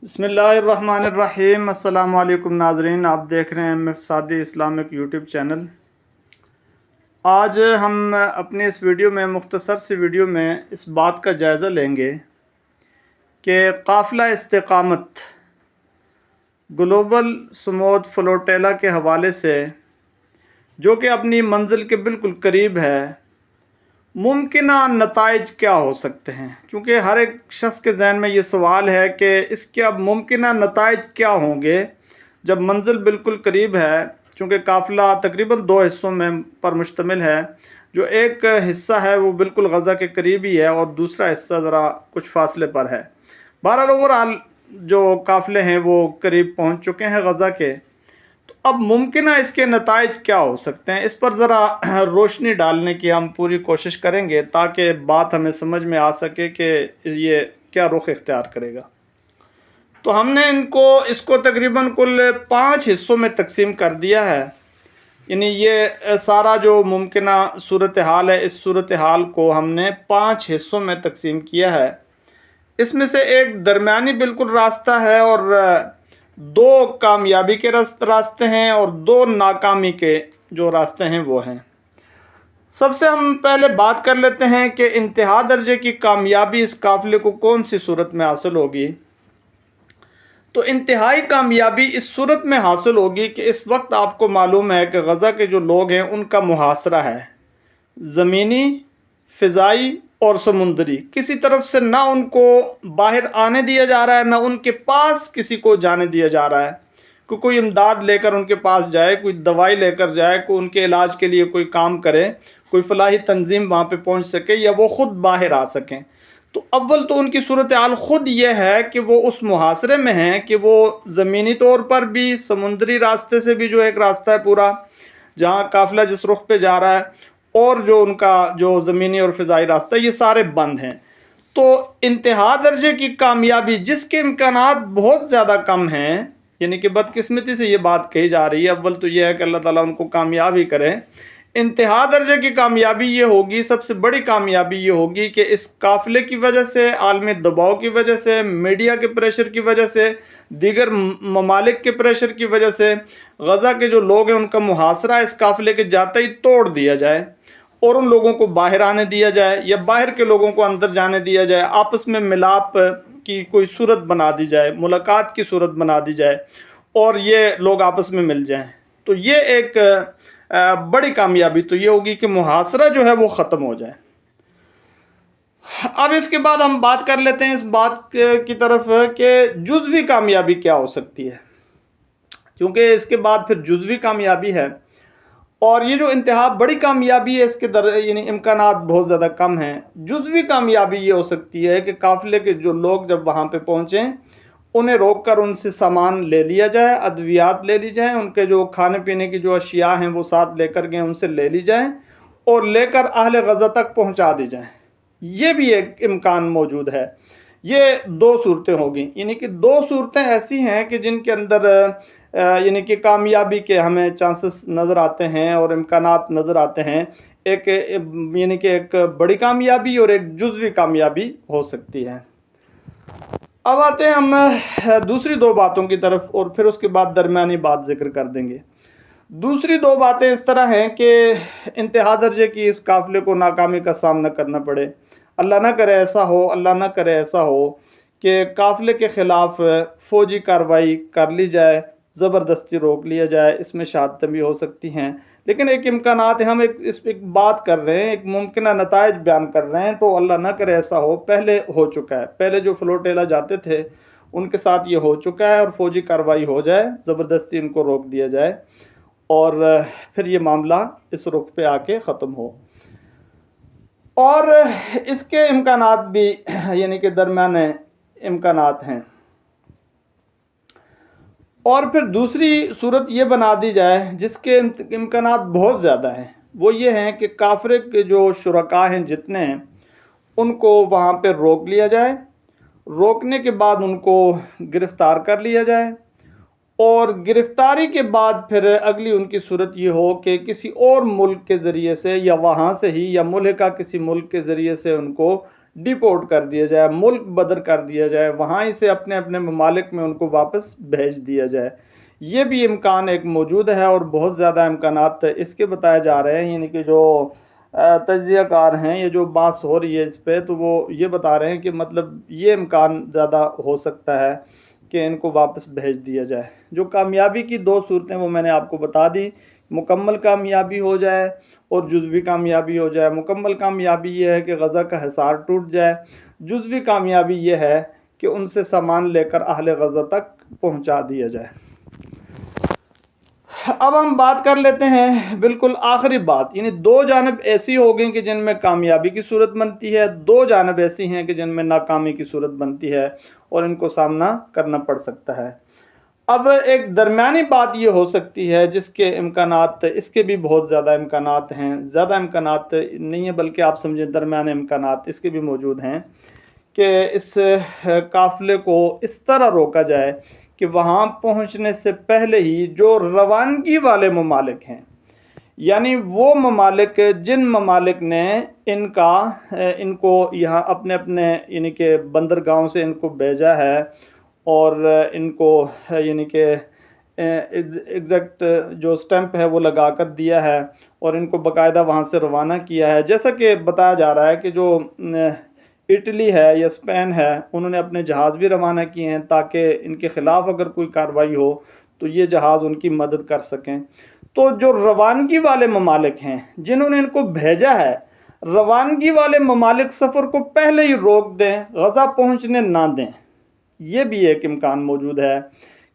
بسم اللہ الرحمن الرحیم۔ السلام علیکم ناظرین، آپ دیکھ رہے ہیں مفسادی اسلامک یوٹیوب چینل۔ آج ہم اپنی اس ویڈیو میں مختصر سی ویڈیو میں اس بات کا جائزہ لیں گے کہ قافلہ استقامت گلوبل سمود فلوٹیلا کے حوالے سے، جو کہ اپنی منزل کے بالکل قریب ہے، ممکنہ نتائج کیا ہو سکتے ہیں؟ کیونکہ ہر ایک شخص کے ذہن میں یہ سوال ہے کہ اس کے اب ممکنہ نتائج کیا ہوں گے جب منزل بالکل قریب ہے۔ چونکہ قافلہ تقریباً 2 حصوں پر مشتمل ہے، جو ایک حصہ ہے وہ بالکل غزہ کے قریب ہی ہے اور دوسرا حصہ ذرا کچھ فاصلے پر ہے۔ بہرحال اوورآل جو قافلے ہیں وہ قریب پہنچ چکے ہیں غزہ کے۔ تو اب ممکنہ اس کے نتائج کیا ہو سکتے ہیں، اس پر ذرا روشنی ڈالنے کی ہم پوری کوشش کریں گے تاکہ بات ہمیں سمجھ میں آ سکے کہ یہ کیا رخ اختیار کرے گا۔ تو ہم نے اس کو تقریباً کل 5 حصوں میں تقسیم کر دیا ہے، یعنی یہ سارا جو ممکنہ صورتحال ہے، اس صورتحال کو ہم نے 5 حصوں میں تقسیم کیا ہے۔ اس میں سے ایک درمیانی بالکل راستہ ہے اور 2 کامیابی کے راستے ہیں اور 2 ناکامی کے جو راستے ہیں وہ ہیں۔ سب سے ہم پہلے بات کر لیتے ہیں کہ انتہا درجے کی کامیابی اس قافلے کو کون سی صورت میں حاصل ہوگی۔ تو انتہائی کامیابی اس صورت میں حاصل ہوگی کہ اس وقت آپ کو معلوم ہے کہ غزہ کے جو لوگ ہیں ان کا محاصرہ ہے، زمینی، فضائی اور سمندری۔ کسی طرف سے نہ ان کو باہر آنے دیا جا رہا ہے، نہ ان کے پاس کسی کو جانے دیا جا رہا ہے کہ کوئی امداد لے کر ان کے پاس جائے، کوئی دوائی لے کر جائے، کوئی ان کے علاج کے لیے کوئی کام کرے، کوئی فلاحی تنظیم وہاں پہ پہنچ سکے یا وہ خود باہر آ سکیں۔ تو اول تو ان کی صورتحال خود یہ ہے کہ وہ اس محاصرے میں ہیں کہ وہ زمینی طور پر بھی، سمندری راستے سے بھی جو ایک راستہ ہے پورا جہاں قافلہ جس رخ پہ جا رہا ہے، اور جو ان کا جو زمینی اور فضائی راستہ ہے، یہ سارے بند ہیں۔ تو انتہا درجے کی کامیابی جس کے امکانات بہت زیادہ کم ہیں، یعنی کہ بدقسمتی سے یہ بات کہی جا رہی ہے، اول تو یہ ہے کہ اللہ تعالیٰ ان کو کامیاب ہی کرے۔ انتہا درجے کی کامیابی یہ ہوگی، سب سے بڑی کامیابی یہ ہوگی کہ اس قافلے کی وجہ سے، عالمی دباؤ کی وجہ سے، میڈیا کے پریشر کی وجہ سے، دیگر ممالک کے پریشر کی وجہ سے غزہ کے جو لوگ ہیں ان کا محاصرہ اس قافلے کے جاتے ہی توڑ دیا جائے اور ان لوگوں کو باہر آنے دیا جائے یا باہر کے لوگوں کو اندر جانے دیا جائے، آپس میں ملاپ کی کوئی صورت بنا دی جائے، ملاقات کی صورت بنا دی جائے اور یہ لوگ آپس میں مل جائیں۔ تو یہ ایک بڑی کامیابی تو یہ ہوگی کہ محاصرہ جو ہے وہ ختم ہو جائے۔ اب اس کے بعد ہم بات کر لیتے ہیں اس بات کی طرف کہ جزوی کامیابی کیا ہو سکتی ہے، کیونکہ اس کے بعد پھر جزوی کامیابی ہے اور یہ جو انتہا بڑی کامیابی ہے اس کے یعنی امکانات بہت زیادہ کم ہیں۔ جزوی کامیابی یہ ہو سکتی ہے کہ قافلے کے جو لوگ جب وہاں پہ پہنچیں انہیں روک کر ان سے سامان لے لیا جائے، ادویات لے لی جائیں، ان کے جو کھانے پینے کی جو اشیاء ہیں وہ ساتھ لے کر گئے ان سے لے لی جائیں اور لے کر اہل غزہ تک پہنچا دی جائیں۔ یہ بھی ایک امکان موجود ہے۔ یہ 2 صورتیں ہوگی، یعنی کہ 2 صورتیں ایسی ہیں کہ جن کے اندر یعنی کہ کامیابی کے ہمیں چانسز نظر آتے ہیں اور امکانات نظر آتے ہیں، ایک یعنی کہ ایک بڑی کامیابی اور ایک جزوی کامیابی ہو سکتی ہے۔ اب آتے ہیں ہم دوسری 2 باتوں کی طرف اور پھر اس کے بعد درمیانی بات ذکر کر دیں گے۔ دوسری 2 باتیں اس طرح ہیں کہ انتہا درجے کی اس قافلے کو ناکامی کا سامنا کرنا پڑے۔ اللہ نہ کرے ایسا ہو، اللہ نہ کرے ایسا ہو کہ قافلے کے خلاف فوجی کارروائی کر لی جائے، زبردستی روک لیا جائے، اس میں شہادتیں بھی ہو سکتی ہیں۔ لیکن ایک امکانات ہم اس پہ بات کر رہے ہیں، ایک ممکنہ نتائج بیان کر رہے ہیں، تو اللہ نہ کرے ایسا ہو، پہلے ہو چکا ہے، پہلے جو فلوٹیلا جاتے تھے ان کے ساتھ یہ ہو چکا ہے اور فوجی کارروائی ہو جائے، زبردستی ان کو روک دیا جائے اور پھر یہ معاملہ اس رخ پہ آ کے ختم ہو۔ اور اس کے امکانات بھی یعنی کہ درمیانے امکانات ہیں۔ اور پھر دوسری صورت یہ بنا دی جائے جس کے امکانات بہت زیادہ ہیں، وہ یہ ہیں کہ کافر کے جو شرکاء ہیں جتنے ہیں ان کو وہاں پہ روک لیا جائے، روکنے کے بعد ان کو گرفتار کر لیا جائے اور گرفتاری کے بعد پھر اگلی ان کی صورت یہ ہو کہ کسی اور ملک کے ذریعے سے یا وہاں سے ہی یا ملحقہ کسی ملک کے ذریعے سے ان کو ڈیپورٹ کر دیا جائے، ملک بدر کر دیا جائے، وہاں سے اپنے اپنے ممالک میں ان کو واپس بھیج دیا جائے۔ یہ بھی امکان ایک موجود ہے اور بہت زیادہ امکانات اس کے بتائے جا رہے ہیں، یعنی کہ جو تجزیہ کار ہیں، یہ جو بحث ہو رہی ہے اس پہ، تو وہ یہ بتا رہے ہیں کہ مطلب یہ امکان زیادہ ہو سکتا ہے کہ ان کو واپس بھیج دیا جائے۔ جو کامیابی کی دو صورتیں وہ میں نے آپ کو بتا دی، مکمل کامیابی ہو جائے اور جزوی کامیابی ہو جائے۔ مکمل کامیابی یہ ہے کہ غزہ کا حصار ٹوٹ جائے، جزوی کامیابی یہ ہے کہ ان سے سامان لے کر اہل غزہ تک پہنچا دیا جائے۔ اب ہم بات کر لیتے ہیں بالکل آخری بات، یعنی دو جانب ایسی ہو گئیں کہ جن میں کامیابی کی صورت بنتی ہے، دو جانب ایسی ہیں کہ جن میں ناکامی کی صورت بنتی ہے اور ان کو سامنا کرنا پڑ سکتا ہے۔ اب ایک درمیانی بات یہ ہو سکتی ہے جس کے امکانات، اس کے بھی بہت زیادہ امکانات ہیں، زیادہ امکانات نہیں ہیں بلکہ آپ سمجھیں درمیانے امکانات اس کے بھی موجود ہیں، کہ اس قافلے کو اس طرح روکا جائے کہ وہاں پہنچنے سے پہلے ہی جو روانگی والے ممالک ہیں، یعنی وہ ممالک جن ممالک نے ان کو یہاں اپنے اپنے یعنی کہ بندرگاہوں سے ان کو بھیجا ہے اور ان کو یعنی کہ ایگزیکٹ جو سٹیمپ ہے وہ لگا کر دیا ہے اور ان کو باقاعدہ وہاں سے روانہ کیا ہے، جیسا کہ بتایا جا رہا ہے کہ جو اٹلی ہے یا اسپین ہے، انہوں نے اپنے جہاز بھی روانہ کیے ہیں تاکہ ان کے خلاف اگر کوئی کارروائی ہو تو یہ جہاز ان کی مدد کر سکیں۔ تو جو روانگی والے ممالک ہیں جنہوں نے ان کو بھیجا ہے، روانگی والے ممالک سفر کو پہلے ہی روک دیں، غزہ پہنچنے نہ دیں۔ یہ بھی ایک امکان موجود ہے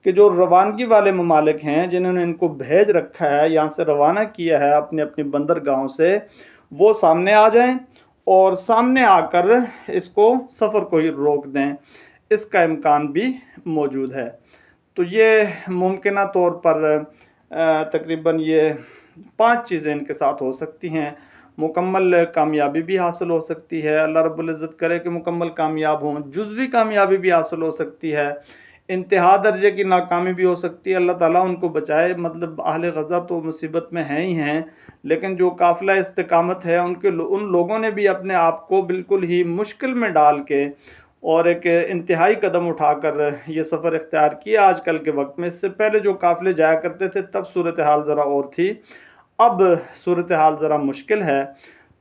کہ جو روانگی والے ممالک ہیں جنہوں نے ان کو بھیج رکھا ہے، یہاں سے روانہ کیا ہے اپنے اپنی بندرگاہوں سے، وہ سامنے آ جائیں اور سامنے آ کر اس کو سفر کو ہی روک دیں۔ اس کا امکان بھی موجود ہے۔ تو یہ ممکنہ طور پر تقریباً یہ 5 چیزیں ان کے ساتھ ہو سکتی ہیں۔ مکمل کامیابی بھی حاصل ہو سکتی ہے، اللہ رب العزت کرے کہ مکمل کامیاب ہوں، جزوی کامیابی بھی حاصل ہو سکتی ہے، انتہا درجے کی ناکامی بھی ہو سکتی ہے، اللہ تعالیٰ ان کو بچائے۔ مطلب اہل غزہ تو مصیبت میں ہیں ہی ہیں، لیکن جو قافلہ استقامت ہے ان لوگوں نے بھی اپنے آپ کو بالکل ہی مشکل میں ڈال کے اور ایک انتہائی قدم اٹھا کر یہ سفر اختیار کیا آج کل کے وقت میں۔ اس سے پہلے جو قافلے جایا کرتے تھے تب صورتحال ذرا اور تھی، اب صورتحال ذرا مشکل ہے،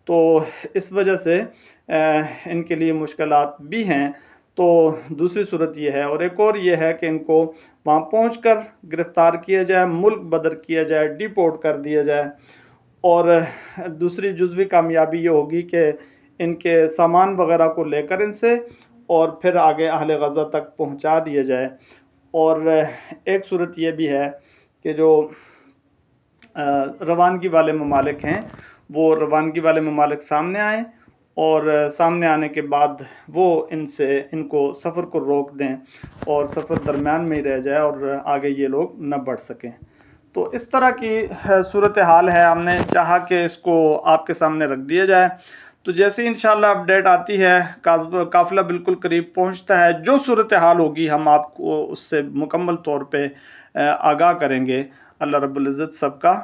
تو اس وجہ سے ان کے لیے مشکلات بھی ہیں۔ تو دوسری صورت یہ ہے، اور ایک اور یہ ہے کہ ان کو وہاں پہنچ کر گرفتار کیا جائے، ملک بدر کیا جائے، ڈیپورٹ کر دیا جائے، اور دوسری جزوی کامیابی یہ ہوگی کہ ان کے سامان وغیرہ کو لے کر ان سے اور پھر آگے اہل غزہ تک پہنچا دیا جائے۔ اور ایک صورت یہ بھی ہے کہ جو روانگی والے ممالک ہیں وہ روانگی والے ممالک سامنے آئیں اور سامنے آنے کے بعد وہ ان کو سفر کو روک دیں اور سفر درمیان میں ہی رہ جائے اور آگے یہ لوگ نہ بڑھ سکیں۔ تو اس طرح کی صورتحال ہے، ہم نے چاہا کہ اس کو آپ کے سامنے رکھ دیا جائے۔ تو جیسے انشاءاللہ اپڈیٹ آتی ہے، قافلہ بالکل قریب پہنچتا ہے، جو صورتحال ہوگی ہم آپ کو اس سے مکمل طور پہ آگاہ کریں گے۔ اللہ رب العزت سب کا